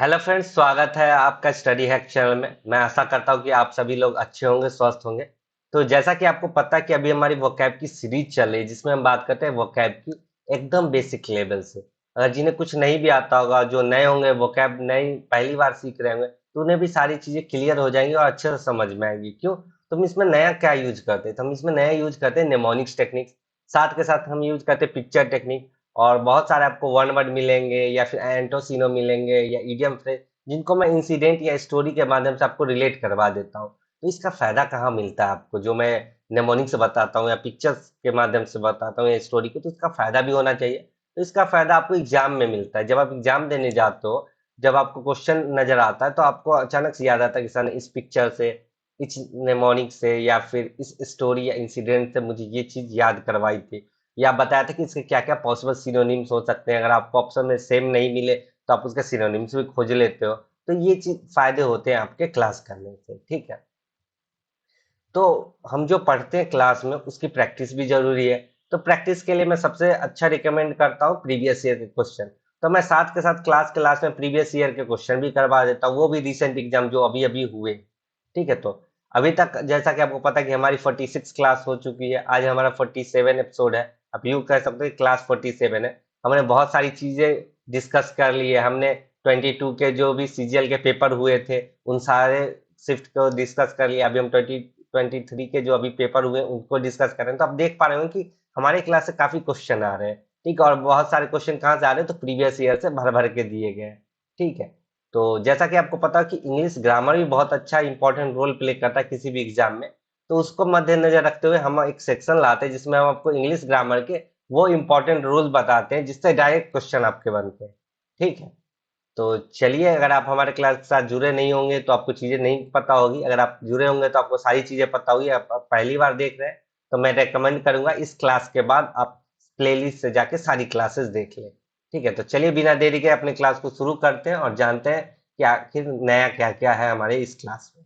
Hello friends, स्वागत है आपका स्टडी हैक चैनल में। मैं आशा करता हूँ कि आप सभी लोग अच्छे होंगे, स्वस्थ होंगे। तो जैसा कि आपको पता है कि अभी हमारी वोकैब की सीरीज चल रही है, जिसमें हम बात करते हैं वोकैब की एकदम बेसिक लेवल से। अगर जिन्हें कुछ नहीं भी आता होगा, जो नए होंगे, वोकैब नई पहली बार सीख रहे होंगे, तो उन्हें भी सारी चीजें क्लियर हो जाएंगी और अच्छे से समझ में आएंगी। क्यों? तो हम इसमें नया क्या यूज करते हैं? तो हम इसमें नया यूज करते हैं नेमोनिक्स टेक्निक्स। साथ के साथ हम यूज करते हैं पिक्चर टेक्निक। और बहुत सारे आपको वन वर्ड मिलेंगे या फिर एंटोसिनो मिलेंगे या इडियम फ्रेज, जिनको मैं इंसिडेंट या स्टोरी के माध्यम से आपको रिलेट करवा देता हूँ। तो इसका फायदा कहाँ मिलता है आपको, जो मैं नेमोनिक से बताता हूँ या पिक्चर्स के माध्यम से बताता हूँ या स्टोरी को, तो इसका फायदा भी होना चाहिए। तो इसका फायदा आपको एग्जाम में मिलता है। जब आप एग्जाम देने जाते हो, जब आपको क्वेश्चन नजर आता है, तो आपको अचानक से याद आता है कि सर ने इस पिक्चर से, इस नेमोनिक से या फिर इस स्टोरी या इंसिडेंट से मुझे ये चीज याद करवाई थी, या बताया था कि इसके क्या क्या पॉसिबल सिनोनिम्स हो सकते हैं। अगर आपको ऑप्शन में सेम नहीं मिले तो आप उसके सिनोनिम्स भी खोज लेते हो। तो ये चीज फायदे होते हैं आपके क्लास करने से। ठीक है, तो हम जो पढ़ते हैं क्लास में उसकी प्रैक्टिस भी जरूरी है। तो प्रैक्टिस के लिए मैं सबसे अच्छा रिकमेंड करता हूँ प्रीवियस ईयर के क्वेश्चन। तो मैं साथ के साथ क्लास क्लास में प्रीवियस ईयर के क्वेश्चन भी करवा देता हूँ, वो भी रिसेंट एग्जाम जो अभी अभी हुए। ठीक है, तो अभी तक जैसा कि आपको पता है कि हमारी 46 क्लास हो चुकी है। आज हमारा 47 एपिसोड है। आप यूँ कह सकते हैं क्लास 47 है। हमने बहुत सारी चीजें डिस्कस कर ली है। हमने 22 के जो भी सीजीएल के पेपर हुए थे, उन सारे शिफ्ट को डिस्कस कर लिया। अभी हम 23 के जो अभी पेपर हुए उनको डिस्कस कर रहे हैं। तो आप देख पा रहे हो कि हमारे क्लास से काफी क्वेश्चन आ रहे हैं। ठीक है, और बहुत सारे क्वेश्चन कहाँ से आ रहे हैं? तो प्रीवियस ईयर से भर भर के दिए गए हैं। ठीक है, तो जैसा कि आपको पता है कि इंग्लिश ग्रामर भी बहुत अच्छा इंपॉर्टेंट रोल प्ले करता है किसी भी एग्जाम में। तो उसको मद्देनजर रखते हुए हम एक सेक्शन लाते हैं जिसमें हम आपको इंग्लिश ग्रामर के वो इंपॉर्टेंट रूल बताते हैं, जिससे डायरेक्ट क्वेश्चन आपके बनते हैं। ठीक है, तो चलिए, अगर आप हमारे क्लास के साथ जुड़े नहीं होंगे तो आपको चीजें नहीं पता होगी। अगर आप जुड़े होंगे तो आपको सारी चीजें पता होगी। आप पहली बार देख रहे हैं तो मैं रेकमेंड करूंगा इस क्लास के बाद आप प्लेलिस्ट से जाके सारी क्लासेस देख लें। ठीक है, तो चलिए बिना देरी के अपने क्लास को शुरू करते हैं और जानते हैं कि आखिर नया क्या क्या है हमारे इस क्लास में।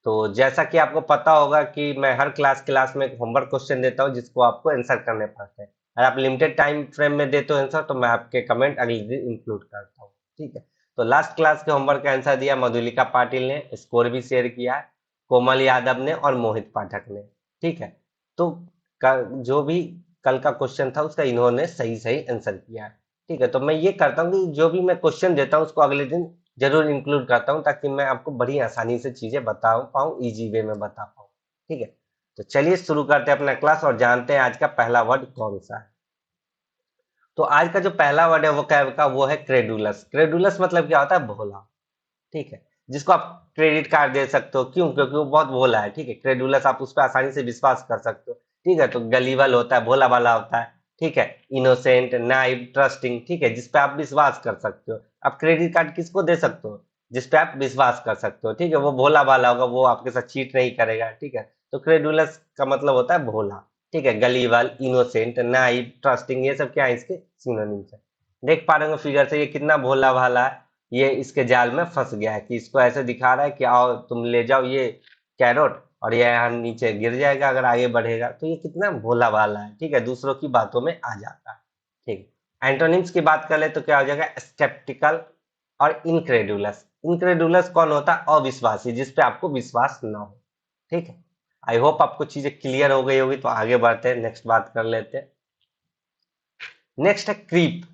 तो जैसा कि आपको पता होगा कि मैं हर क्लास में एक होमवर्क क्वेश्चन देता हूँ, जिसको आपको आंसर करने पड़ते हैं। अगर आप लिमिटेड टाइम फ्रेम में देते हो आंसर, तो मैं आपके कमेंट अगले दिन इंक्लूड करता हूँ। ठीक है, तो लास्ट क्लास के होमवर्क का आंसर दिया मधुलिका पाटिल ने, स्कोर भी शेयर किया है कोमल यादव ने और मोहित पाठक ने। ठीक है, तो जो भी कल का क्वेश्चन था उसका इन्होंने सही सही आंसर किया है। ठीक है, तो मैं ये करता हूँ कि जो भी मैं क्वेश्चन देता हूँ उसको अगले दिन जरूर इंक्लूड करता हूँ, ताकि मैं आपको बड़ी आसानी से चीजें बता पाऊँ, इजी वे में बता पाऊँ। ठीक है, तो चलिए शुरू करते हैं अपना क्लास और जानते हैं आज का पहला वर्ड कौन सा है। तो आज का जो पहला वर्ड है वो क्या का, वो है क्रेडुलस। क्रेडुलस मतलब क्या होता है? भोला। ठीक है, जिसको आप क्रेडिट कार्ड दे सकते हो। क्यों? क्योंकि वो बहुत भोला है। ठीक है, क्रेडुलस आप उस पर आसानी से विश्वास कर सकते हो। ठीक है, तो गलीवल होता है, भोला वाला होता है। ठीक है, इनोसेंट, नाइव, ट्रस्टिंग। ठीक है, जिसपे आप विश्वास कर सकते हो। आप क्रेडिट कार्ड किसको दे सकते हो? जिसपे आप विश्वास कर सकते हो। ठीक है, वो भोला वाला होगा, वो आपके साथ चीट नहीं करेगा। ठीक है, तो क्रेडुलस का मतलब होता है भोला। ठीक है, गलीवल, इनोसेंट, नाइव, ट्रस्टिंग, ये सब क्या है? इसके सिनोनिम्स है। देख पा रहे हो फिगर से ये कितना भोला भाला है। ये इसके जाल में फंस गया है कि इसको ऐसे दिखा रहा है कि आओ तुम ले जाओ ये कैरोट, और ये यहाँ नीचे गिर जाएगा अगर आगे बढ़ेगा। तो ये कितना भोला भाला है। ठीक है, दूसरों की बातों में आ जाता है। ठीक, एंटोनिम्स की बात कर ले तो क्या हो जाएगा? स्केप्टिकल और इनक्रेडुलस। इनक्रेडुलस कौन होता है? अविश्वासी, जिसपे आपको विश्वास ना हो। ठीक है, आई होप आपको चीजें क्लियर हो गई होगी। तो आगे बढ़ते हैं, नेक्स्ट बात कर लेते हैं। नेक्स्ट है क्रीप।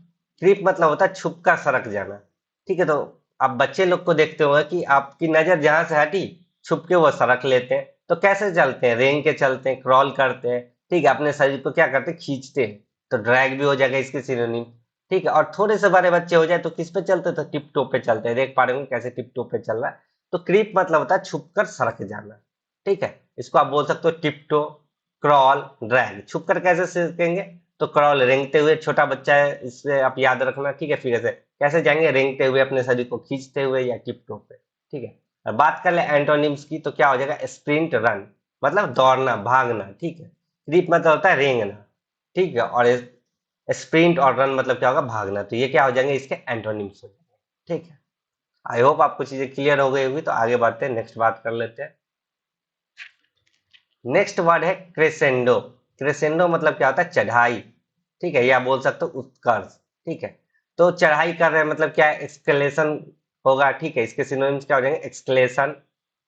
क्रीप मतलब होता है छुप कर सरक जाना। ठीक है, तो आप बच्चे लोग को देखते हो कि आपकी नजर जहां से हटी, छुप के वो सरक लेते हैं। तो कैसे चलते हैं? रेंग के चलते हैं, क्रॉल करते हैं। ठीक है, अपने शरीर को क्या करते हैं? खींचते हैं। तो ड्रैग भी हो जाएगा इसके सिनोनिम। ठीक है, और थोड़े से बड़े बच्चे हो जाए तो किस पे चलते हैं? तो टिप टो पे चलते हैं। देख पा रहे होंगे कैसे टिप टो पे चल रहा है। तो क्रीप मतलब होता है छुप कर सरक जाना। ठीक है, इसको आप बोल सकते हो टिप टो, क्रॉल, ड्रैग। छुप कर कैसे सीखेंगे? तो क्रॉल रेंगते हुए, छोटा बच्चा है इससे आप याद रखना। ठीक है, फिर से कैसे जाएंगे? रेंगते हुए, अपने शरीर को खींचते हुए या टिप पे। ठीक है, और बात कर ले एंटोनिम्स की तो क्या हो जाएगा? स्प्रिंट, रन मतलब दौड़ना, भागना। ठीक है, क्रीप मतलब होता है रेंगना। ठीक है, और स्प्रिंट और रन मतलब क्या होगा? भागना। तो ये क्या हो जाएंगे? इसके एंटोनिम्स हो जाएंगे। ठीक है, आई होप आपको चीजें क्लियर हो गई होगी। तो आगे बढ़ते हैं, नेक्स्ट बात कर लेते हैं। नेक्स्ट वर्ड है क्रेसेंडो। क्रेसेंडो मतलब क्या होता है? चढ़ाई। ठीक है, या बोल सकते हो उत्कर्ष। ठीक है, तो चढ़ाई कर रहे हैं मतलब क्या है? एक्सकेलेशन होगा, ठीक है। इसके सिनोनिम्स क्या हो जाएंगे? एक्सक्लेशन,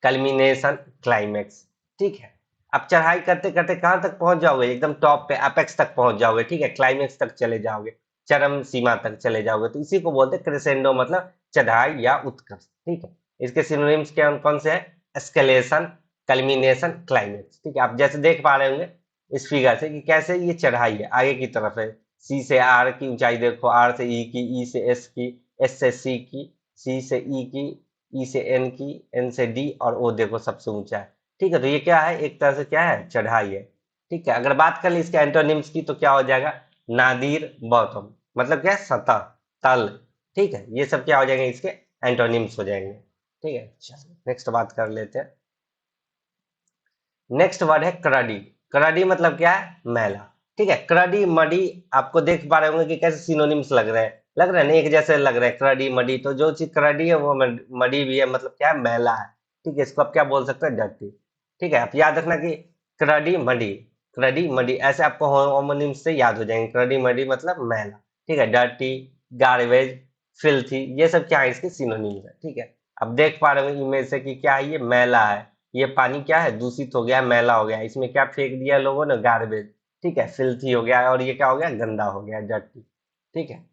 कल्मिनेशन, क्लाइमेक्स, ठीक है। अब चढ़ाई करते करते कहां तक पहुंच जाओगे? एकदम टॉप पे एपेक्स तक पहुंच जाओगे, ठीक है, क्लाइमेक्स तक चले जाओगे, चरम सीमा तक चले जाओगे, तो इसी को बोलते हैं क्रेसेंडो, मतलब चढ़ाई या उत्कर्ष, ठीक है। इसके सिनोनिम्स क्या कौन से हैं? एस्केलेशन, कल्मिनेशन, क्लाइमेक्स, ठीक है। आप जैसे देख पा रहे होंगे इस फिगर से कि कैसे ये चढ़ाई है, आगे की तरफ है, सी से आर की ऊंचाई देखो, आर से ई की, ई से एस की, एस से सी की, सी से ई की, ई से एन की, एन से डी, और ओ देखो सबसे ऊंचा है, ठीक है। तो ये क्या है? एक तरह से क्या है? चढ़ाई है, ठीक है। अगर बात कर ले इसके एंटोनिम्स की तो क्या हो जाएगा? नादिर, बॉटम, मतलब क्या है? सतह, तल, ठीक है। ये सब क्या हो जाएंगे? इसके एंटोनिम्स हो जाएंगे, ठीक है। चलो नेक्स्ट बात कर लेते हैं। नेक्स्ट वर्ड है क्रडी। क्रडी मतलब क्या है? मैला, ठीक है। क्रडी, मडी, आपको देख पा रहे होंगे कि कैसे सिनोनिम्स लग रहे हैं, लग रहे हैं नहीं? एक जैसे लग रहे हैं, क्रडी मडी। तो जो चीज क्रडी है वो मडी भी है, मतलब क्या है? मैला है, ठीक है। इसको आप क्या बोल सकते हैं? डर्टी, ठीक है। आप याद रखना कि क्रडी मडी, क्रडी मडी, ऐसे आपको होमोनिम्स से याद हो जाएंगे। क्रडी मडी मतलब मैला, ठीक है। डर्टी, गार्बेज, फिल्थी, ये सब क्या है? इसके सिनोनिम्स है, ठीक है। अब देख पा रहे हो इमेज से कि क्या है? ये मैला है, ये पानी क्या है? दूषित हो गया, मैला हो गया, इसमें क्या फेंक दिया लोगों ने? गार्बेज, ठीक है। फिल्थी हो गया, और ये क्या हो गया? गंदा हो गया, डर्टी, ठीक है।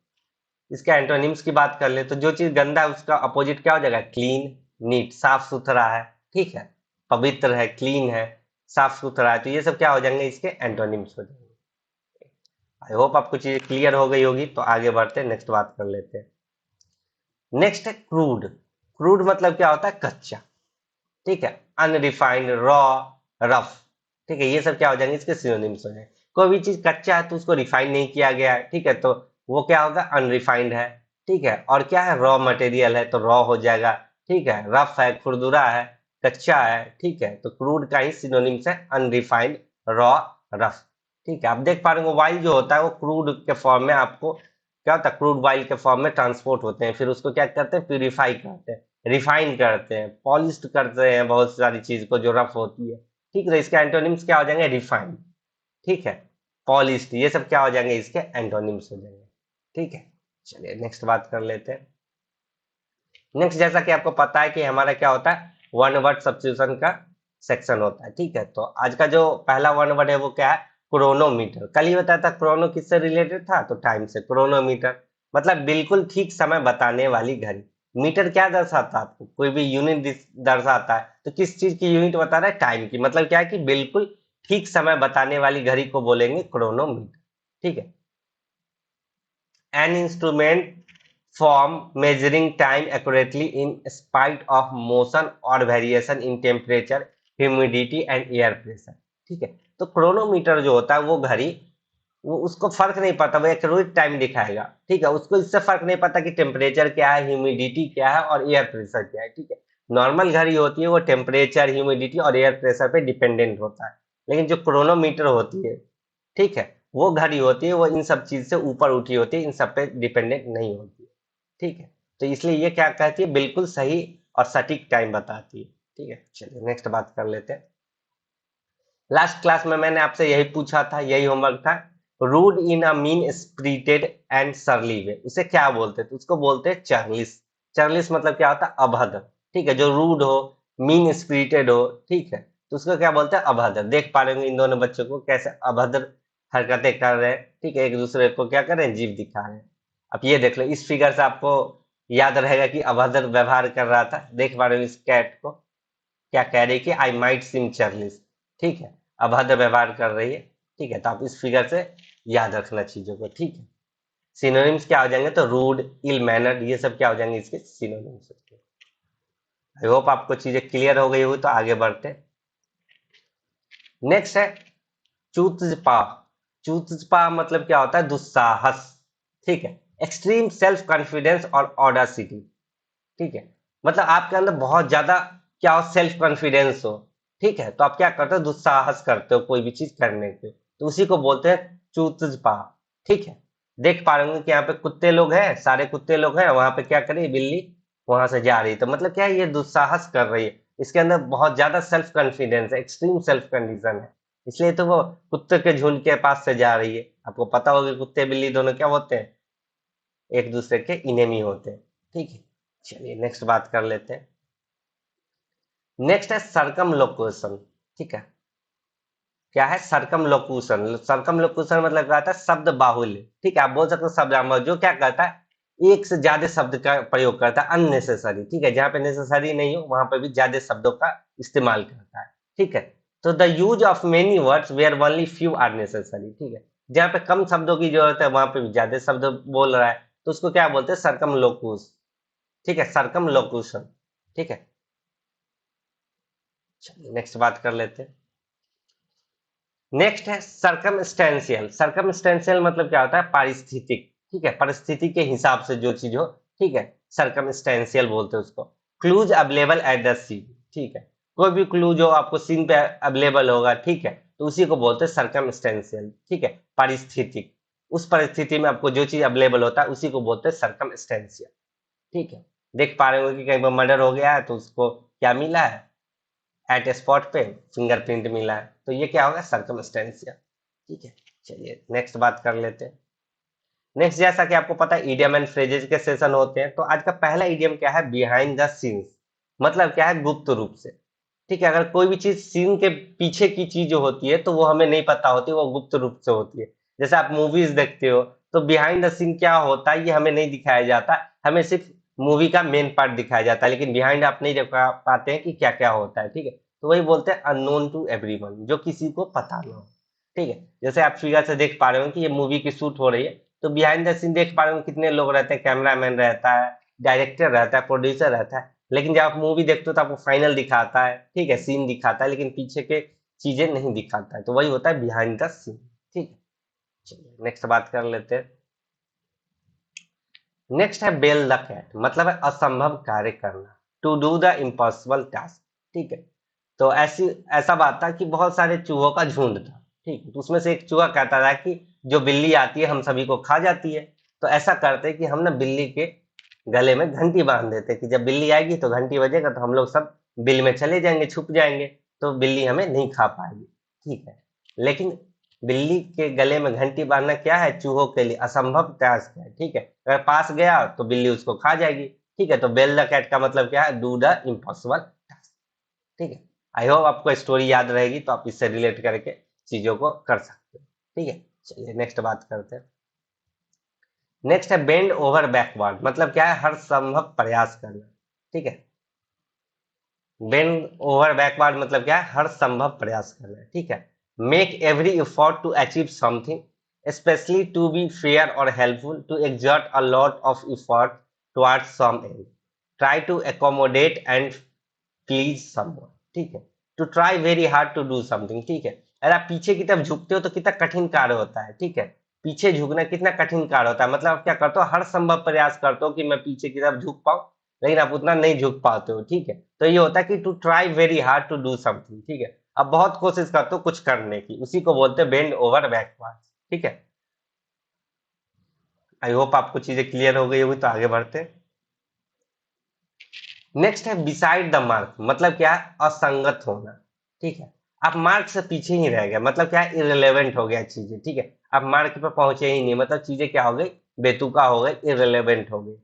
इसका एंटोनिम्स की बात कर ले तो जो चीज गंदा है उसका अपोजिट क्या हो जाएगा? क्लीन, नीट, साफ सुथरा है, ठीक है, पवित्र है, क्लीन है, साफ सुथरा है। तो ये सब क्या हो जाएंगे? इसके एंटोनिम्स हो जाएंगे। आई होप आपको चीजें क्लियर हो गई होगी। तो आगे बढ़ते हैं, नेक्स्ट बात कर लेते हैं। नेक्स्ट है क्रूड। क्रूड मतलब क्या होता है? कच्चा, ठीक है। अनरिफाइंड, रॉ, रफ, ठीक है। ये सब क्या हो जाएंगे? इसके सिनोनिम्स हो जाएंगे। कोई भी चीज कच्चा है तो उसको रिफाइन नहीं किया गया है, ठीक है, तो वो क्या होगा? अनरिफाइंड है, ठीक है। और क्या है? रॉ मटेरियल है तो रॉ हो जाएगा, ठीक है। रफ है, खुरदुरा है, कच्चा है, ठीक है। तो क्रूड का ही सिनोनिम्स है अनरिफाइंड, रॉ, रफ, ठीक है। आप देख पा रहे हो वाइल जो होता है वो क्रूड के फॉर्म में आपको क्या होता है? क्रूड वाइल के फॉर्म में ट्रांसपोर्ट होते हैं, फिर उसको क्या करते हैं? प्यूरिफाई करते हैं, रिफाइन करते हैं, पॉलिश करते हैं बहुत सारी चीज को जो रफ होती है, ठीक है। इसके एंटोनिम्स क्या हो जाएंगे? रिफाइंड, ठीक है, पॉलिश्ड, ये सब क्या हो जाएंगे? इसके एंटोनिम्स हो जाएंगे, ठीक है। चलिए नेक्स्ट बात कर लेते हैं। नेक्स्ट, जैसा कि आपको पता है कि हमारा क्या होता है? वन वर्ड सब्स्टिट्यूशन का सेक्शन होता है, ठीक है। तो आज का जो पहला वन वर्ड है वो क्या है? क्रोनोमीटर। कल ही बताया था क्रोनो किससे रिलेटेड था? तो टाइम से। क्रोनोमीटर मतलब बिल्कुल ठीक समय बताने वाली घड़ी। मीटर क्या दर्शाता है? आपको कोई भी यूनिट दर्शाता है, तो किस चीज की यूनिट बता रहा है? टाइम की। मतलब क्या है कि बिल्कुल ठीक समय बताने वाली घड़ी को बोलेंगे क्रोनोमीटर, ठीक है। An instrument form measuring time accurately in spite of motion और variation in temperature, humidity and air pressure, ठीक है। तो क्रोनोमीटर जो होता है वो घड़ी, वो उसको फर्क नहीं पड़ता, वो एक्यूरेट टाइम दिखाएगा, ठीक है। उसको इससे फर्क नहीं पता कि टेम्परेचर क्या है, ह्यूमिडिटी क्या है और एयर प्रेशर क्या है, ठीक है। नॉर्मल घड़ी होती है वो टेम्परेचर, ह्यूमिडिटी और एयर प्रेशर पे डिपेंडेंट होता है, लेकिन जो क्रोनोमीटर होती है, ठीक है, वो घड़ी होती है वो इन सब चीज से ऊपर उठी होती है, इन सब पे डिपेंडेंट नहीं होती है, ठीक है। तो इसलिए ये क्या कहती है? बिल्कुल सही और सटीक टाइम बताती है, ठीक है। चलिए नेक्स्ट बात कर लेते हैं। लास्ट क्लास में मैंने आपसे यही पूछा था, यही होमवर्क था। Rude in a mean spirited and surly way, उसे क्या बोलते थे? उसको बोलते हैं चर्लिस। चर्लिस मतलब क्या होता है? अभद्र, ठीक है। जो रूड हो, मीन स्पिरिटेड हो, ठीक है, तो उसको क्या बोलते हैं? अभद्र। देख पा रहे होंगे इन दोनों बच्चों को कैसे अभद्र हरकतें कर रहे हैं, ठीक है, एक दूसरे को क्या कर रहे हैं? जीभ दिखा रहे हैं। अब ये देख लो, इस फिगर से आपको याद रहेगा कि अभद्र व्यवहार कर रहा था। देख पा रहे हो इस कैट को, क्या कह रही है कि आई माइट सिम चार्लिस, ठीक है, अभद्र व्यवहार कर रही है, ठीक है। तो आप इस फिगर से याद रखना चीजों को, ठीक है। सिनोनिम्स क्या हो जाएंगे? तो रूड, इल मैनर्ड, ये सब क्या हो जाएंगे? इसके सिनोनिम्स। आई होप आपको चीजें क्लियर हो गई होगी। तो आगे बढ़ते, नेक्स्ट है चूतपा। चूतपा मतलब क्या होता है? दुस्साहस, ठीक है। एक्सट्रीम सेल्फ कॉन्फिडेंस और ऑडासिटी, ठीक है, मतलब आपके अंदर बहुत ज्यादा क्या हो? सेल्फ कॉन्फिडेंस हो, ठीक है, तो आप क्या करते हो? दुस्साहस करते हो कोई भी चीज करने के, तो उसी को बोलते हैं चूतपा, ठीक है। देख पा रहे होंगे कि यहाँ पे कुत्ते लोग हैं, सारे कुत्ते लोग हैं, वहां पे क्या कर रही है? बिल्ली वहां से जा रही है, तो मतलब क्या है? ये दुस्साहस कर रही है, इसके अंदर बहुत ज्यादा सेल्फ कॉन्फिडेंस है, एक्सट्रीम सेल्फ कंडीशन है, इसलिए तो वो कुत्ते के झुंड के पास से जा रही है। आपको पता होगा कुत्ते बिल्ली दोनों क्या होते हैं? एक दूसरे के इनेमी होते हैं, ठीक है। चलिए नेक्स्ट बात कर लेते हैं। नेक्स्ट है सर्कमलोक्यूशन। ठीक है, क्या है सर्कमलोक्यूशन? सर्कमलोक्यूशन मतलब क्या होता है? शब्द बाहुल्य। ठीक है, आप बोल सकते हो शब्द बाहुल्य, जो क्या करता है एक से ज्यादा शब्द का प्रयोग करता है अननेसेसरी। ठीक है, जहां पे नेसेसरी नहीं हो वहां पे भी ज्यादा शब्दों का इस्तेमाल करता है। ठीक है, तो the use of many words where only few are necessary. ठीक है, जहां पे कम शब्दों की जरूरत है वहां पे भी ज्यादा शब्द बोल रहा है, तो उसको क्या बोलते हैं? सर्कमलोक्यूस। ठीक है, सर्कमलोक्यूशन। ठीक है, चलिए नेक्स्ट बात कर लेते हैं। नेक्स्ट है सर्कमस्टेंशियल। सर्कमस्टेंशियल मतलब क्या होता है? पारिस्थितिक। ठीक है, परिस्थिति के हिसाब से जो चीज हो। ठीक है, सर्कमस्टेंशियल बोलते हैं उसको। Clues available at the scene. ठीक है, कोई भी क्लू जो आपको सीन पे अवेलेबल होगा, ठीक है, तो उसी को बोलते हैं सर्कमस्टेंशियल। ठीक है, पारिस्थितिक। उस परिस्थिति में आपको जो चीज अवेलेबल होता है उसी को बोलते हैं सर्कमस्टेंशियल। ठीक है, देख पा रहे हो कि कहीं पर मर्डर हो गया है तो उसको क्या मिला है? एट स्पॉट पे फिंगरप्रिंट मिला है, तो ये क्या होगा? सर्कमस्टेंशियल। ठीक है, चलिए नेक्स्ट बात कर लेते हैं। नेक्स्ट, जैसा कि आपको पता है ईडियम एंड फ्रेजेज के सेशन होते हैं, तो आज का पहला ईडियम क्या है? Behind the scenes. मतलब क्या है? गुप्त रूप से। ठीक है, अगर कोई भी चीज सीन के पीछे की चीज जो होती है तो वो हमें नहीं पता होती, वो गुप्त रूप से होती है। जैसे आप मूवीज देखते हो तो बिहाइंड द सीन क्या होता है ये हमें नहीं दिखाया जाता, हमें सिर्फ मूवी का मेन पार्ट दिखाया जाता है, लेकिन बिहाइंड आप नहीं देख पाते हैं कि क्या क्या होता है। ठीक है, तो वही बोलते हैं अननोन टू एवरीवन, जो किसी को पता ना हो। ठीक है, जैसे आप फिगर से देख पा रहे हो कि ये मूवी की शूट हो रही है, तो बिहाइंड द सीन देख पा रहे हो कितने लोग रहते हैं, कैमरामैन रहता है, डायरेक्टर रहता है, प्रोड्यूसर रहता है, लेकिन जब आप मूवी देखते हो तो आपको फाइनल दिखाता है। ठीक है, सीन दिखाता है, लेकिन पीछे के चीजें नहीं दिखाता है, तो वही होता है बिहाइंड द सीन। ठीक है, चलिए नेक्स्ट बात कर लेते हैं। नेक्स्ट है बेल द कैट। मतलब है असंभव कार्य करना, to do the impossible task. ठीक है, तो ऐसा बात था कि बहुत सारे चूहों का झुंड था। ठीक है, तो उसमें से एक चूहा कहता था कि जो बिल्ली आती है हम सभी को खा जाती है, तो ऐसा करते कि हम ना बिल्ली के गले में घंटी बांध देते कि जब बिल्ली आएगी तो घंटी बजेगा तो हम लोग सब बिल में चले जाएंगे, छुप जाएंगे, तो बिल्ली हमें नहीं खा पाएगी। ठीक है, लेकिन बिल्ली के गले में घंटी बांधना क्या है? चूहों के लिए असंभव टास्क है। ठीक है, अगर पास गया तो बिल्ली उसको खा जाएगी। ठीक है, तो बेल द कैट का मतलब क्या है? Do the impossible task. ठीक है, आई होप आपको स्टोरी याद रहेगी तो आप इससे रिलेट करके चीजों को कर सकते हो। ठीक है, चलिए नेक्स्ट बात करते हैं। नेक्स्ट है बेंड ओवर बैकवर्ड। मतलब क्या है? हर संभव प्रयास करना। ठीक है, बेंड ओवर बैकवर्ड मतलब क्या है? हर संभव प्रयास करना। ठीक है, make every effort to achieve something specially to be fair और helpful, to exert a lot of effort towards some end, try to accommodate and please someone. ठीक है, to try very hard to do something. ठीक है, अगर आप पीछे की तरफ झुकते हो तो कितना कठिन कार्य होता है। ठीक है, पीछे झुकना कितना कठिन कार्य होता है, मतलब आप क्या करते हो? हर संभव प्रयास करते हो कि मैं पीछे की तरफ झुक पाऊं, लेकिन आप उतना नहीं झुक पाते हो। ठीक है, तो ये होता है कि to try very hard to do something. ठीक है, आप बहुत कोशिश करते हो कुछ करने की, उसी को बोलते हैं बेंड ओवर बैकवर्ड। ठीक है, आई होप आपको चीजें क्लियर हो गई होगी, तो आगे बढ़ते हैं। नेक्स्ट है बिसाइड द मार्क। मतलब क्या है? असंगत होना। ठीक है, आप मार्क से पीछे ही रह गए, मतलब क्या है? इरेलेवेंट हो गया चीजें। ठीक है, आप मार्क पे पहुंचे ही नहीं, मतलब चीजें क्या हो गई? बेतुका हो गई, इरेलेवेंट हो गई।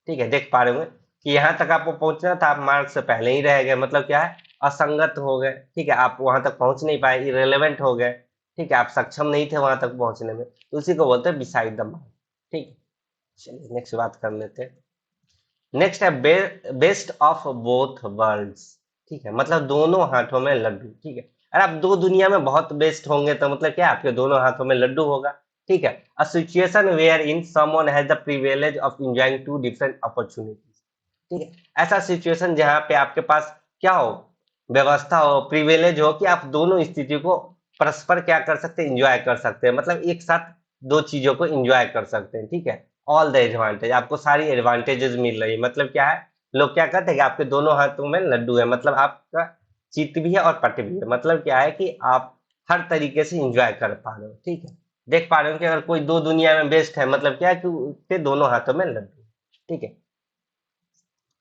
ठीक है, देख पा रहे होंगे कि यहाँ तक आपको पहुंचना था, आप मार्क से पहले ही रह गए, मतलब क्या है? असंगत हो गए। ठीक है, आप वहां तक पहुंच नहीं पाए, इरेलेवेंट हो गए। ठीक है, आप सक्षम नहीं थे वहां तक पहुंचने में, तो उसी को बोलते हैं बिसाइड द मार्क। ठीक है, चलिए नेक्स्ट बात कर लेते हैं। नेक्स्ट है बेस्ट ऑफ बोथ वर्ल्ड्स। ठीक है, मतलब दोनों हाथों में लड्डू। ठीक है, अगर आप दो दुनिया में बहुत बेस्ट होंगे तो मतलब क्या? आपके दोनों हाथों में लड्डू होगा। ठीक है, a situation where in someone has the privilege of enjoying two different opportunities. ठीक है, ऐसा सिचुएशन जहां पे आपके पास क्या हो? व्यवस्था हो, प्रिविलेज हो कि आप दोनों स्थिति को परस्पर क्या कर सकते हैं? एंजॉय कर सकते हैं, मतलब एक साथ दो चीजों को एंजॉय कर सकते हैं। ठीक है, ऑल द एडवांटेज, आपको सारी एडवांटेजेस मिल रही है। मतलब क्या है? लोग क्या कहते हैं कि आपके दोनों हाथों में लड्डू है, मतलब आपका चित्त भी है और पट भी है। मतलब क्या है कि आप हर तरीके से एंजॉय कर पा रहे हो। ठीक है, देख पा रहे हो कि अगर कोई दो दुनिया में बेस्ट है, मतलब क्या है कि उसके दोनों हाथों में लड्डू। ठीक है,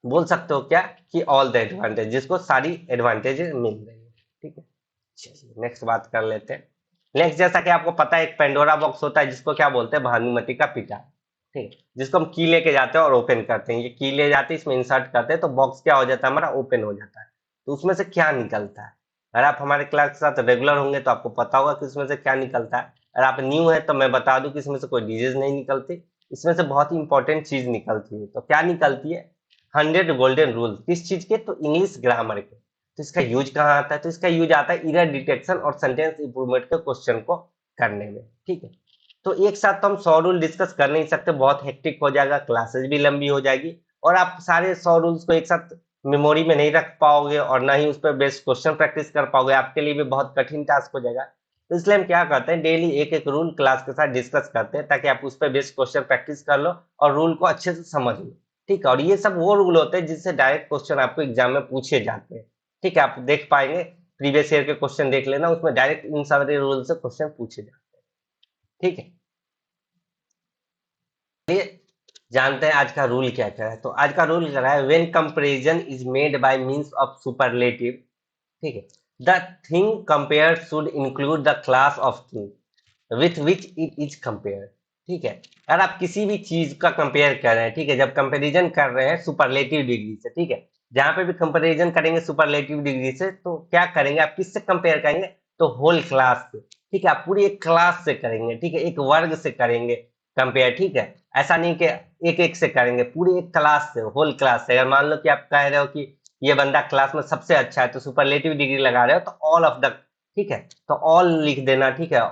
बोल सकते हो क्या कि ऑल द एडवांटेज, जिसको सारी एडवांटेजेस मिल रही है। ठीक है, चलिए नेक्स्ट बात कर लेते हैं। नेक्स्ट, जैसा कि आपको पता है एक पेंडोरा बॉक्स होता है जिसको क्या बोलते हैं? भानुमति का पिटा। ठीक है, जिसको हम की लेके जाते हैं और ओपन करते हैं। ये की ले जाते हैं, इसमें इंसर्ट करते हैं तो बॉक्स क्या हो जाता है हमारा, ओपन हो जाता है। तो उसमें से क्या निकलता है, अगर आप हमारे क्लास के साथ रेगुलर होंगे तो आपको पता होगा कि इसमें से क्या निकलता है। अगर आप न्यू है तो मैं बता दूं कि इसमें से कोई डिजीज नहीं निकलती, इसमें से बहुत ही इंपॉर्टेंट चीज निकलती है। तो क्या निकलती है, 100 गोल्डन रूल। किस चीज के, तो इंग्लिश ग्रामर के। तो इसका यूज कहाँ आता है, तो इसका यूज आता है एरर डिटेक्शन और सेंटेंस इंप्रूवमेंट के क्वेश्चन को करने में। ठीक है, तो एक साथ तो हम 100 रूल डिस्कस कर नहीं सकते, बहुत हेक्टिक हो जाएगा, क्लासेस भी लंबी हो जाएगी और आप सारे 100 रूल्स को एक साथ मेमोरी में नहीं रख पाओगे और ना ही उस पर बेस्ड क्वेश्चन प्रैक्टिस कर पाओगे, आपके लिए भी बहुत कठिन टास्क हो जाएगा। तो इसलिए हम क्या करते हैं, डेली एक एक रूल क्लास के साथ डिस्कस करते हैं ताकि आप उस पर बेस्ड क्वेश्चन प्रैक्टिस कर लो और रूल को अच्छे से समझ लो। ठीक है, और ये सब वो रूल होते हैं जिससे डायरेक्ट क्वेश्चन आपको एग्जाम में पूछे जाते हैं। ठीक है, आप देख पाएंगे, प्रीवियस ईयर के क्वेश्चन देख लेना, उसमें डायरेक्ट इन सारे रूल से क्वेश्चन पूछे जाते हैं। ठीक है, चलिए जानते हैं आज का रूल क्या क्या है। तो आज का रूल क्या है, when comparison is made by means of superlative. ठीक है, the thing compared should include the class of thing with which it is compare. ठीक है, अगर आप किसी भी चीज का कंपेयर कर रहे हैं, ठीक है, जब कंपैरिजन कर रहे हैं सुपरलेटिव डिग्री से, ठीक है, जहां पे भी कंपैरिजन करेंगे सुपरलेटिव डिग्री से तो क्या करेंगे, आप किससे कंपेयर करेंगे, तो होल क्लास से। ठीक है, आप पूरी एक क्लास से करेंगे, ठीक है, एक वर्ग से करेंगे कंपेयर। ठीक है, ऐसा नहीं कि एक एक से करेंगे, पूरी एक क्लास से, होल क्लास से। अगर मान लो कि आप कह रहे हो कि ये बंदा क्लास में सबसे अच्छा है तो सुपरलेटिव डिग्री लगा रहे हो तो ऑल ऑफ द, ठीक है, तो ऑल लिख देना। ठीक है,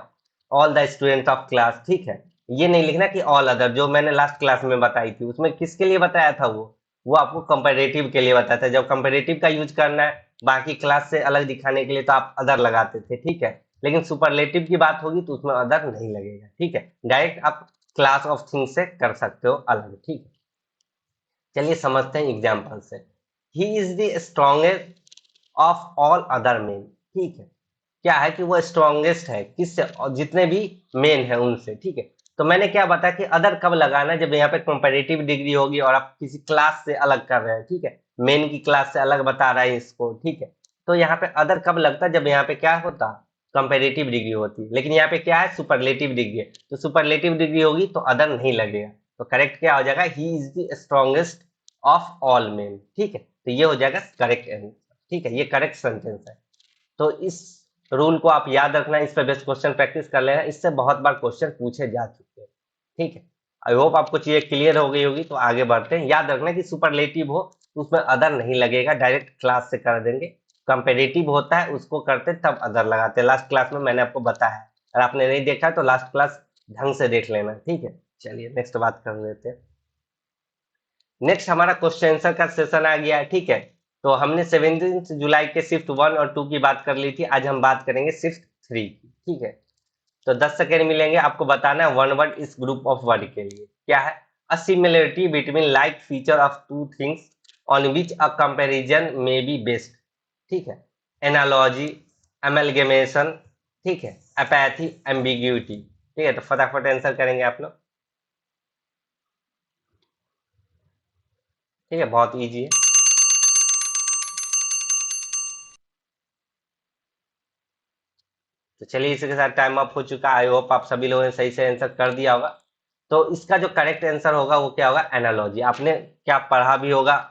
all the student of class. ठीक है, ये नहीं लिखना कि ऑल अदर, जो मैंने लास्ट क्लास में बताई थी उसमें किसके लिए बताया था, वो आपको कंपैरेटिव के लिए बताया था। जब कंपैरेटिव का यूज करना है बाकी क्लास से अलग दिखाने के लिए तो आप अदर लगाते थे। ठीक है, लेकिन सुपरलेटिव की बात होगी तो उसमें अदर नहीं लगेगा। ठीक है, डायरेक्ट आप क्लास ऑफ थिंग्स से कर सकते हो अलग। ठीक है, चलिए समझते हैं एग्जाम्पल से। He is the strongest of all other main. ठीक है, क्या है कि वो स्ट्रॉन्गेस्ट है किससे, और जितने भी मेन है उनसे। ठीक है, तो मैंने क्या बताया कि अदर कब लगाना है, जब यहाँ पे कंपैरेटिव डिग्री होगी और आप किसी क्लास से अलग कर रहे हैं। ठीक है, मेन की क्लास से अलग बता रहा है इसको। ठीक है, तो यहाँ पे अदर कब लगता है, जब यहाँ पे क्या होता, कंपैरेटिव डिग्री होती। लेकिन यहाँ पे क्या है, सुपरलेटिव डिग्री है, तो सुपरलेटिव डिग्री होगी तो अदर नहीं लगेगा। तो करेक्ट क्या हो जाएगा, he is the strongest of all main. ठीक है, तो ये हो जाएगा करेक्ट आंसर। ठीक है, ये करेक्ट सेंटेंस है। तो इस रूल को आप याद रखना, इस पे बेस्ट क्वेश्चन प्रैक्टिस कर लेना, इससे बहुत बार क्वेश्चन पूछे जा चुके हैं। ठीक है, आई होप आपको चीजें क्लियर हो गई होगी। तो आगे बढ़ते हैं। याद रखना कि सुपरलेटिव हो तो उसमें अदर नहीं लगेगा, डायरेक्ट क्लास से कर देंगे। कंपेरेटिव होता है उसको करते तब अदर लगाते हैं, लास्ट क्लास में मैंने आपको बताया। अगर आपने नहीं देखा तो लास्ट क्लास ढंग से देख लेना। ठीक है, चलिए नेक्स्ट बात कर लेते हैं। नेक्स्ट हमारा क्वेश्चन आंसर का सेशन आ गया है। ठीक है, तो हमने 17 जुलाई के शिफ्ट 1 और 2 की बात कर ली थी, आज हम बात करेंगे शिफ्ट 3 की। ठीक है, तो 10 सेकेंड मिलेंगे, आपको बताना है वन वर्ड इस ग्रुप ऑफ वर्ड के लिए क्या है। A similarity between like feature of two things on which a comparison may be based. ठीक है, एनालॉजी, एमलगेमेशन, ठीक है, अपैथी, एम्बिग्यूटी। ठीक है, तो फटाफट आंसर करेंगे आप लोग। ठीक है, बहुत इजी है। तो चलिए इसी के साथ टाइम अप हो चुका। आई होप आप सभी लोगों ने सही से आंसर कर दिया होगा। तो इसका जो करेक्ट आंसर होगा वो क्या होगा, एनालॉजी। आपने क्या पढ़ा भी होगा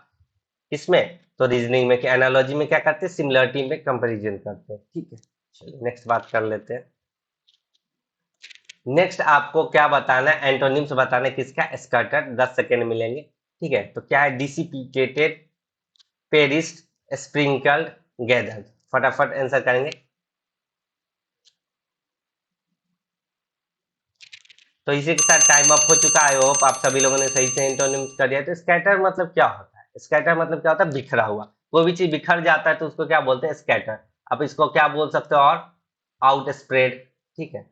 इसमें, तो रीजनिंग में, कि एनालॉजी में क्या करते हैं, सिमिलरिटी में कंपैरिजन करते हैं। ठीक है, चलिए नेक्स्ट बात कर लेते हैं। नेक्स्ट आपको क्या बताना है, एंटोनिम्स बताना है किसका, स्कैटर्ड। 10 सेकेंड मिलेंगे। ठीक है, तो क्या है, डिसिपिटेटेड, पेरिस्ट, स्प्रिंकल्ड, गैदर्ड। फटाफट आंसर करेंगे। तो इसी के साथ टाइम अप हो चुका। आई होप आप सभी लोगों ने सही से एंटोनिम्स कर दिया। तो स्कैटर मतलब क्या होता है, स्कैटर मतलब क्या होता है, बिखरा हुआ। कोई भी चीज बिखर जाता है तो उसको क्या बोलते हैं, स्कैटर। आप इसको क्या बोल सकते हो, और आउट स्प्रेड। ठीक है,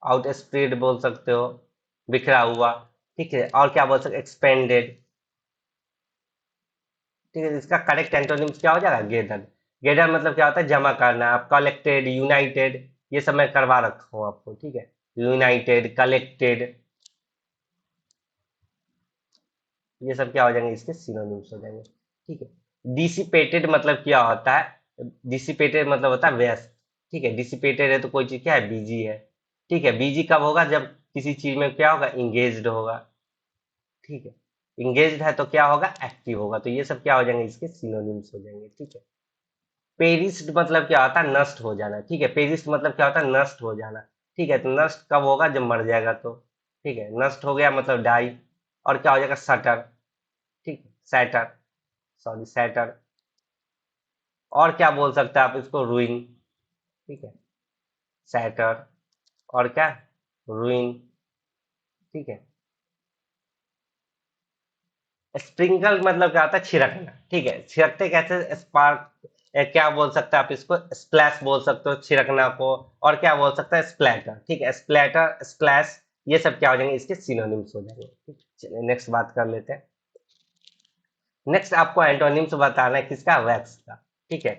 आउट स्प्रेड बोल सकते हो, बिखरा हुआ। ठीक है, और क्या बोल सकते, एक्सपेंडेड। ठीक है, इसका करेक्ट एंटोनिम्स क्या हो जाएगा, गेदर। गेदर मतलब क्या होता है, जमा करना। आप कलेक्टेड, यूनाइटेड, ये सब मैं करवा रखा हूँ आपको। ठीक है, यूनाइटेड, कलेक्टेड, ये सब क्या हो जाएंगे, इसके सिनोनिम्स हो जाएंगे। ठीक है, डिसिपेटेड मतलब क्या होता है, डिसिपेटेड मतलब होता है व्यस्त। ठीक है, डिसिपेटेड है तो कोई चीज क्या है, बीजी है। ठीक है, बीजी कब होगा, जब किसी चीज में क्या होगा, इंगेज्ड होगा। ठीक है, इंगेज्ड है तो क्या होगा, एक्टिव होगा। तो ये सब क्या हो जाएंगे, इसके सिनोनिम्स हो जाएंगे। ठीक है, पेरिस्ट मतलब क्या होता है, नष्ट हो जाना। ठीक है, पेरिस्ट मतलब क्या होता है, नष्ट हो जाना। ठीक है, तो नष्ट कब होगा, जब मर जाएगा तो। ठीक है, नष्ट हो गया मतलब डाई। और क्या हो जाएगा, सटर। ठीक है, सैटर, सॉरी सैटर। और क्या बोल सकते हैं आप इसको, रुइन। ठीक है, सैटर। और क्या, रुइन। ठीक है, स्प्रिंकल मतलब क्या होता है, छिड़कना। ठीक है, छिड़कते कैसे, स्पार्क, क्या बोल सकते हैं आप इसको, स्प्लैश बोल सकते हो छिड़कना को। और क्या बोल सकते हैं, स्प्लैटर। ठीक है, स्प्लैटर, स्प्लैश, ये सब क्या हो जाएंगे, इसके सिनोनिम्स हो जाएंगे। ठीक है, चलिए नेक्स्ट बात कर लेते हैं। नेक्स्ट आपको एंटोनिम्स बताना है किसका, वैक्स का। ठीक है,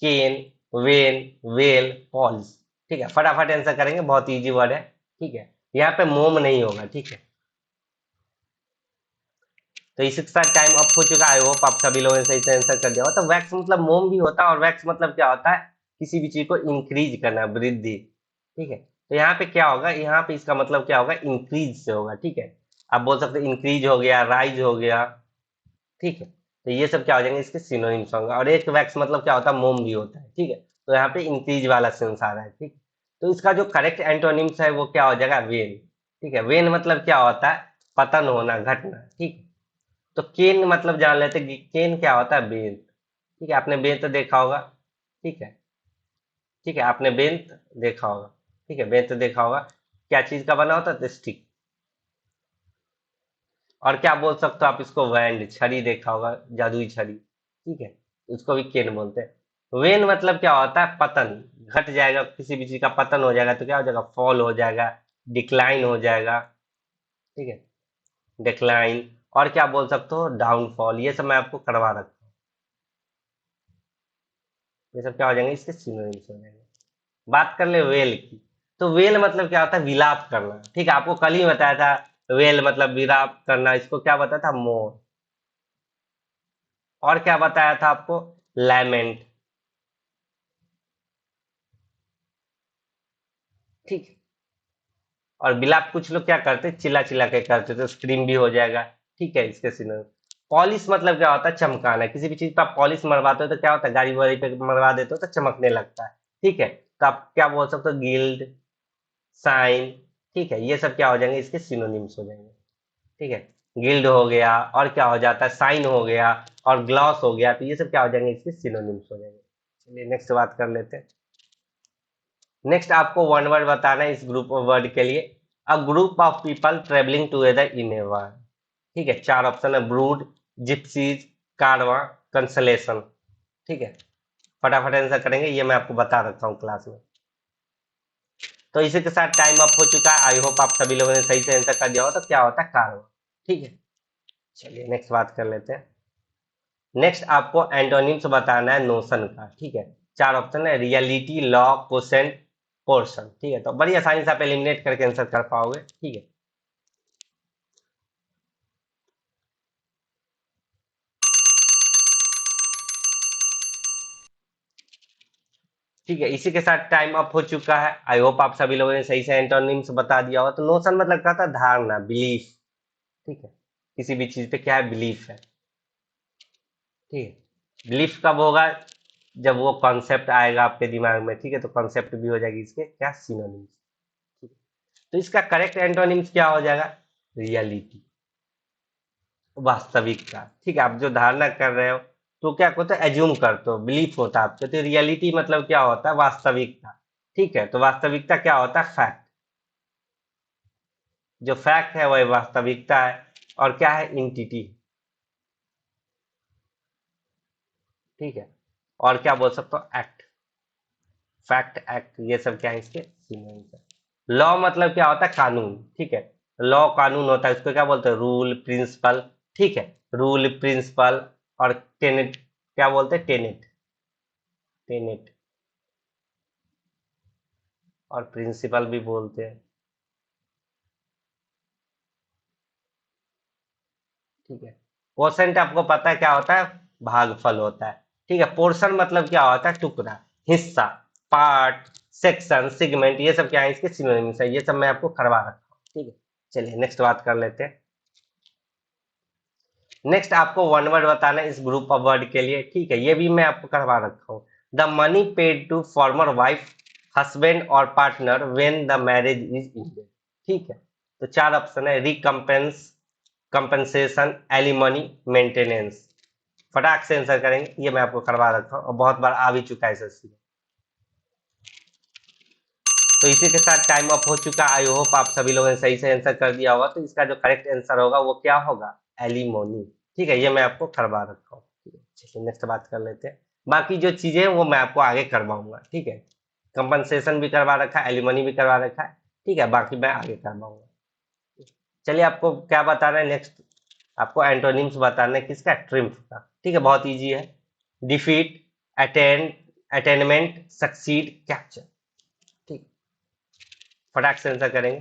केन, वेन, वेल, पॉल्स। ठीक है, फटाफट आंसर करेंगे, बहुत इजी वर्ड है। ठीक है, यहाँ पे मोम नहीं होगा। ठीक है, तो इसके साथ टाइम अप हो चुका। आई होप आप सभी लोगों ने सही से आंसर कर दिया हो। तो वैक्स मतलब मोम भी होता है, और वैक्स मतलब क्या होता है, किसी भी चीज को इंक्रीज करना, वृद्धि। ठीक है, तो यहाँ पे क्या होगा, यहाँ पे इसका मतलब क्या होगा, इंक्रीज से होगा। ठीक है, आप बोल सकते हैं इंक्रीज हो गया, राइज हो गया। ठीक है, तो ये सब क्या हो जाएंगे, इसके सिनोनिम्स होंगे। और एक वैक्स मतलब क्या होता है, मोम भी होता है। ठीक है, तो यहाँ पे इंक्रीज वाला सेंस आ रहा है। ठीक, तो इसका जो करेक्ट एंटोनिम्स है वो क्या हो जाएगा, वेन। ठीक है, वेन मतलब क्या होता है, पतन होना, घटना। ठीक है, तो केन मतलब जान लेते हैं कि केन क्या होता है, बेंत। ठीक है, आपने बेंत देखा होगा। ठीक है, ठीक है, आपने बेंत देखा होगा। ठीक है, बेंत देखा होगा, क्या चीज का बना होता है, स्टिक। और क्या बोल सकते हो आप इसको, वैंड, छड़ी देखा होगा, जादुई छड़ी। ठीक है, उसको भी केन बोलते हैं। वेन मतलब क्या होता है, पतन, घट जाएगा, किसी भी चीज का पतन हो जाएगा तो क्या हो जाएगा, फॉल हो जाएगा, डिक्लाइन हो जाएगा। ठीक है, डिक्लाइन। और क्या बोल सकते हो, डाउनफॉल। ये सब मैं आपको करवा रखा हूँ। ये सब क्या हो जाएंगे, इसके सिनोनिम्स हो जाएंगे। बात कर ले वेल की, तो वेल मतलब क्या होता है, विलाप करना। ठीक है, आपको कल ही बताया था, वेल मतलब विलाप करना। इसको क्या बताया था, मोर। और क्या बताया था आपको, लैमेंट। ठीक है, और विलाप कुछ लोग क्या करते, चिल्ला चिल्ला के करते, तो स्क्रीम भी हो जाएगा। ठीक है, इसके सिनोनिम। पॉलिश मतलब क्या होता है, चमकाना। किसी भी चीज पर आप पॉलिश मरवाते हो तो क्या होता है, गाड़ी वाड़ी पे मरवा देते हो तो चमकने लगता है। ठीक है, तो आप क्या बोल सकते हो, गिल्ड, साइन। ठीक है, ये सब क्या हो जाएंगे, इसके सिनोनिम्स हो जाएंगे। ठीक है, गिल्ड हो गया, और क्या हो जाता है, साइन हो गया, और ग्लॉस हो गया। तो ये सब क्या हो जाएंगे, इसके सिनोनिम्स हो जाएंगे। चलिए नेक्स्ट बात कर लेते हैं। नेक्स्ट आपको वन वर्ड बताना है इस ग्रुप वर्ड के लिए। A group of people travelling together in A one. ठीक है, चार ऑप्शन है, ब्रूड, जिप्सीज, कारवा, कंसलेशन। ठीक है, फटाफट आंसर करेंगे, ये मैं आपको बता रखा हूँ क्लास में। तो इसी के साथ टाइम अप हो चुका है। आई होप आप सभी लोगों ने सही से आंसर कर दिया हो। तो क्या होता है, कारवा। ठीक है, चलिए नेक्स्ट बात कर लेते हैं। नेक्स्ट आपको एंटोनिम्स बताना है नोशन का। ठीक है, चार ऑप्शन है, रियलिटी, लॉ, क्वेश्चन, पोर्शन। ठीक है, तो बड़ी आसानी से आप एलिमिनेट करके आंसर कर पाओगे। ठीक है, ठीक है, इसी के साथ टाइम अप हो चुका है। आई होप आप सभी लोगों ने सही से एंटोनिम्स बता दिया हो। तो नोशन मतलब क्या था, धारणा, बिलीफ। ठीक है, किसी भी चीज पे क्या है, बिलीफ है। ठीक है, बिलीफ कब होगा, जब वो कॉन्सेप्ट आएगा आपके दिमाग में। ठीक है, तो कॉन्सेप्ट भी हो जाएगी इसके क्या, सिनोनिम्स। ठीक है, तो इसका करेक्ट एंटोनिम्स क्या हो जाएगा, रियलिटी, वास्तविकता। ठीक है, आप जो धारणा कर रहे हो तो क्या होता है, एज्यूम करते हो, बिलीफ होता है आपको। तो रियलिटी मतलब क्या होता है, वास्तविकता। ठीक है, तो वास्तविकता क्या होता है, फैक्ट। जो फैक्ट है वही वास्तविकता है। और क्या है, इंटिटी। ठीक है, और क्या बोल सकते हो, एक्ट। फैक्ट, एक्ट, ये सब क्या है, इसके सिनोनिम्स है। लॉ मतलब क्या होता है, कानून। ठीक है, लॉ कानून होता है, इसको क्या बोलते हैं, रूल, प्रिंसिपल। ठीक है, रूल, प्रिंसिपल। और टेनेट, क्या बोलते हैं, टेनेट, टेनेट। और प्रिंसिपल भी बोलते हैं। ठीक है, कोसेंट आपको पता है क्या होता है, भागफल होता है। ठीक है, पोर्शन मतलब क्या होता है, टुकड़ा, हिस्सा, पार्ट, सेक्शन, सेगमेंट। ये सब क्या है, इसके सिनोनिम्स है। ये सब मैं आपको करवा रखा हूँ। ठीक है, चलिए नेक्स्ट बात कर लेते हैं। नेक्स्ट आपको वन वर्ड बताना है इस ग्रुप ऑफ वर्ड के लिए, ठीक है, ये भी मैं आपको करवा रखा हूँ। The money paid to former wife, husband और partner when the marriage is ended, ठीक है। तो चार ऑप्शन है, रिकम्पेंस, कंपनसेशन, एलिमनी, मेंटेनेंस। फटाक से आंसर करेंगे, ये मैं आपको करवा रखा हूँ और बहुत बार आ भी चुका है एसएससी में। तो इसी के साथ टाइम अप हो चुका। आई होप आप सभी लोगों ने सही से आंसर कर दिया होगा। तो इसका जो करेक्ट आंसर होगा वो क्या होगा, एलिमोनी, ठीक है, ये मैं आपको करवा रखा हूँ। चलिए नेक्स्ट बात कर लेते हैं। बाकी जो चीजें वो मैं आपको आगे करवाऊंगा, ठीक है। कंपनसेशन भी करवा रखा है, एलिमनी भी करवा रखा है, ठीक है, बाकी मैं आगे करवाऊंगा। चलिए आपको क्या बताना है नेक्स्ट, आपको एंटोनिम्स बताना है किसका, ट्रिम्फ का, ठीक है, बहुत इजी है। Defeat, attend, attainment, succeed, capture, ठीक, फटाक से आंसर करेंगे।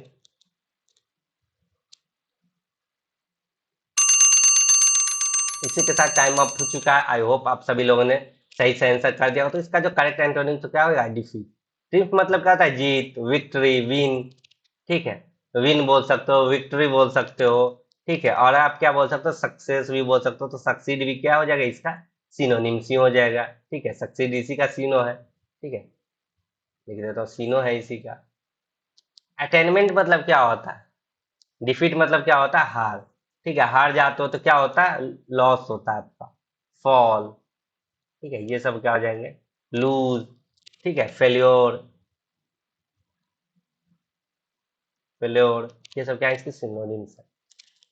इसी के साथ टाइम अप हो चुका है। आई होप आप सभी लोगों ने सही से आंसर कर दिया हो। तो इसका जो करेक्ट एंटोनिम तो क्या होगा, डिफीट। ट्रिम्फ मतलब क्या होता है, जीत, विक्ट्री, विन, ठीक है। विन बोल सकते हो, विक्ट्री बोल सकते हो, ठीक है। और आप क्या बोल सकते हो, सक्सेस भी बोल सकते हो। तो सक्सीड भी क्या हो जाएगा, इसका सिनोनिम सी हो जाएगा, ठीक है। सक्सीड इसी का सीनो है, ठीक है, लिख देता हूँ, सीनो है इसी का। अटेनमेंट मतलब क्या होता है, डिफीट मतलब क्या होता है, हार, ठीक है। हार जाते हो तो क्या होता है, लॉस होता है आपका, फॉल, ठीक है, ये सब क्या हो जाएंगे, लूज, ठीक है, फेल्योर, फेल्योर, ये सब क्या है, इसकी सिनोनिम्स है।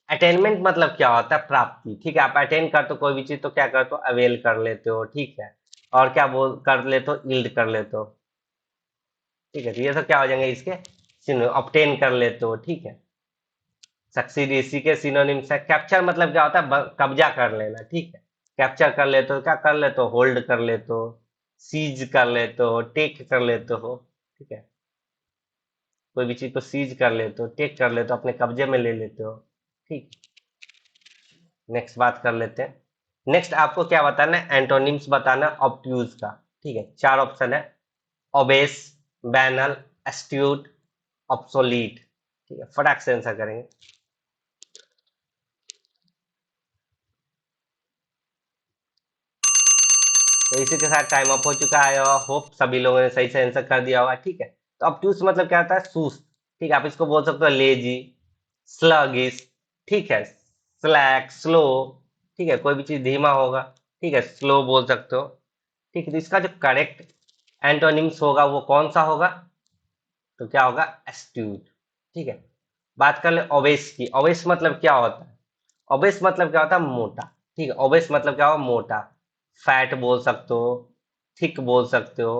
अटेनमेंट मतलब क्या होता है, प्राप्ति, ठीक है। आप अटेन करते हो कोई भी चीज तो क्या करते हो, अवेल कर लेते हो, ठीक है। और क्या बोल कर लेते हो, यील्ड कर लेते हो, ठीक है। तो ये सब क्या हो जाएंगे इसके सिनोनिम, ऑब्टेन कर लेते हो, ठीक है। सक्सीड इसी के सिनोनिम्स है। कैप्चर मतलब क्या होता है, कब्जा कर लेना, ठीक है। कैप्चर कर लेते हो, क्या कर लेते हो, होल्ड कर लेते हो, सीज कर लेते हो, टेक कर लेते हो, ठीक है। कोई भी चीज को सीज कर लेते हो, टेक कर लेते हो, अपने कब्जे में ले लेते हो, ठीक। नेक्स्ट बात कर लेते हैं। नेक्स्ट आपको क्या बताना है, एंटोनिम्स बताना ऑब्ट्यूज का, ठीक है। चार ऑप्शन है, ओबेस, बैनल, एस्ट्यूट, ऑब्सोलीट, ठीक है, फटाक से आंसर करेंगे। तो इसी के साथ टाइम अप हो चुका है और होप सभी लोगों ने सही से आंसर कर दिया होगा, ठीक है। तो ऑब्ट्यूज मतलब क्या होता है, सुस्त, ठीक है। आप इसको बोल सकते हो लेजी, स्लगिश, ठीक है, स्लैक, स्लो, ठीक है। कोई भी चीज धीमा होगा, ठीक है, स्लो बोल सकते हो, ठीक है। तो इसका जो करेक्ट एंटोनिम्स होगा वो कौन सा होगा, तो क्या होगा, एस्ट्यूट, ठीक है। बात कर ले ओबेस की। ओबेस मतलब क्या होता है, ओबेस मतलब क्या होता है, मोटा, ठीक है। ओबेस मतलब क्या होगा, मोटा, फैट बोल सकते हो, थिक बोल सकते हो,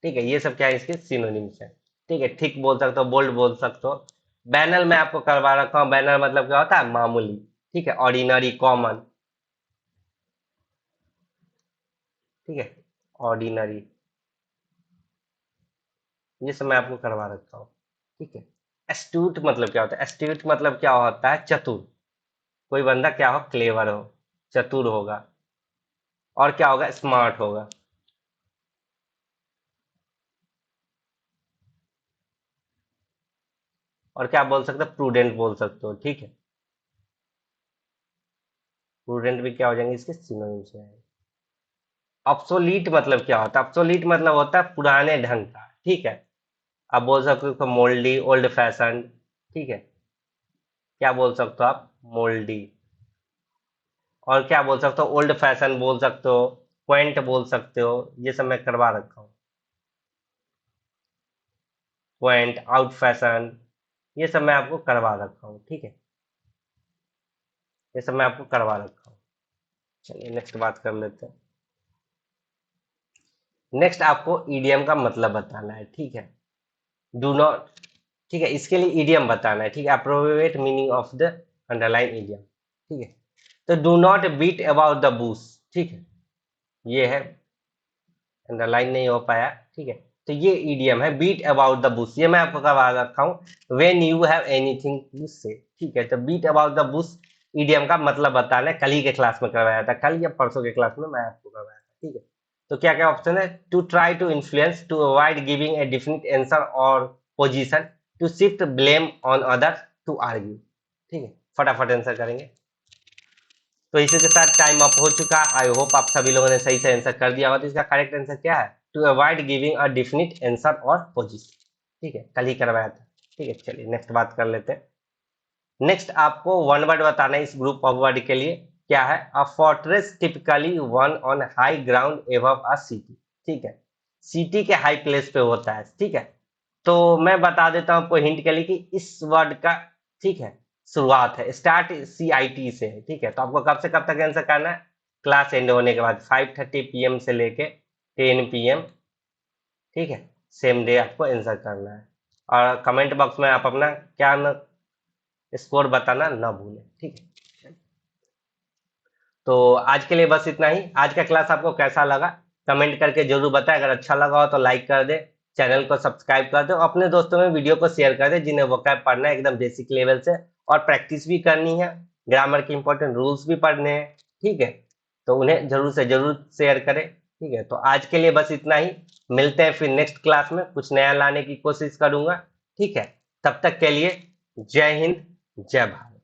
ठीक है। ये सब क्या है, इसके सिनोनिम्स है, ठीक है। थिक बोल सकते हो, बोल्ड बोल सकते हो। बैनल में आपको करवा रखा हूँ, बैनल मतलब क्या होता है, मामूली, ठीक है, ऑर्डिनरी, कॉमन, ठीक है, ऑर्डिनरी, ये सब मैं आपको करवा रखा हूँ, ठीक है। एस्ट्यूट मतलब क्या होता है, एस्ट्यूट मतलब क्या होता है, चतुर। कोई बंदा क्या हो, क्लेवर हो, चतुर होगा। और क्या होगा, स्मार्ट होगा। और क्या बोल सकते हो, प्रूडेंट बोल सकते हो, ठीक है। प्रूडेंट भी क्या हो जाएंगे, इसके सिनोनिम्स में आएंगे। ऑब्सोलीट मतलब क्या होता है, ऑब्सोलीट मतलब होता है पुराने ढंग का, ठीक है। आप बोल सकते हो मोल्डी, ओल्ड फैशन, ठीक है। क्या बोल सकते हो आप, मोल्डी। और क्या बोल सकते हो, ओल्ड फैशन बोल सकते हो, क्वेंट बोल सकते हो, ये सब मैं करवा रखा हूँ। क्वेंट, आउट फैशन, ये सब मैं आपको करवा रखा हूँ, ठीक है। ये सब मैं आपको करवा रखा हूँ। चलिए नेक्स्ट बात कर लेते हैं। नेक्स्ट आपको ईडीएम का मतलब बताना है, ठीक है। डू नॉट, ठीक है, इसके लिए ईडीएम बताना है, ठीक है। Appropriate meaning of the underline idiom, ठीक है। तो do not beat about the bush, ठीक है, ये है, अंडरलाइन नहीं हो पाया, ठीक है। तो ये ईडीएम है, बीट अबाउट द बुश, ये मैं आपको करवा रखा हूँ। When you have anything to say, ठीक है। तो beat about the bush idiom का मतलब बताना है, कल ही के क्लास में करवाया था, कल या परसों के क्लास में मैं आपको करवाया था, ठीक है। तो क्या क्या ऑप्शन है, to try to influence, to avoid giving a definite answer और position, to shift blame on other, to argue. ठीक है, फटाफट आंसर करेंगे। तो इसी के साथ टाइम अप हो चुका। आई होप आप सभी लोगों ने सही से आंसर कर दिया होगा। तो इसका करेक्ट आंसर क्या है? To avoid giving a definite answer और पोजीशन। ठीक है, कल ही करवाया था। ठीक है, चलिए नेक्स्ट बात कर लेते हैं। नेक्स्ट आपको वन वर्ड बताना है इस ग्रुप ऑफ वर्ड के लिए। क्या है? A fortress typically one on high ground above a city. ठीक है, सिटी के हाई प्लेस पे होता है। ठीक है, तो मैं बता देता हूं आपको हिंट के लिए कि इस वर्ड का, ठीक है, शुरुआत है, स्टार्ट CIT से है। ठीक है, तो आपको कब से कब तक आंसर करना है? क्लास एंड होने के बाद 5:30 PM से लेके 10 PM। ठीक है, सेम डे आपको आंसर करना है। और कमेंट बॉक्स में आप अपना क्या स्कोर बताना ना भूलें। ठीक है, तो आज के लिए बस इतना ही। आज का क्लास आपको कैसा लगा कमेंट करके जरूर बताएं। अगर अच्छा लगा हो तो लाइक कर दे, चैनल को सब्सक्राइब कर दे और अपने दोस्तों में वीडियो को शेयर कर दे जिन्हें वोकैब पढ़ना है एकदम बेसिक लेवल से, और प्रैक्टिस भी करनी है, ग्रामर के इंपॉर्टेंट रूल्स भी पढ़ने हैं। ठीक है, तो उन्हें जरूर से जरूर शेयर करें। ठीक है, तो आज के लिए बस इतना ही। मिलते हैं फिर नेक्स्ट क्लास में, कुछ नया लाने की कोशिश करूंगा। ठीक है, तब तक के लिए जय हिंद, जय भारत।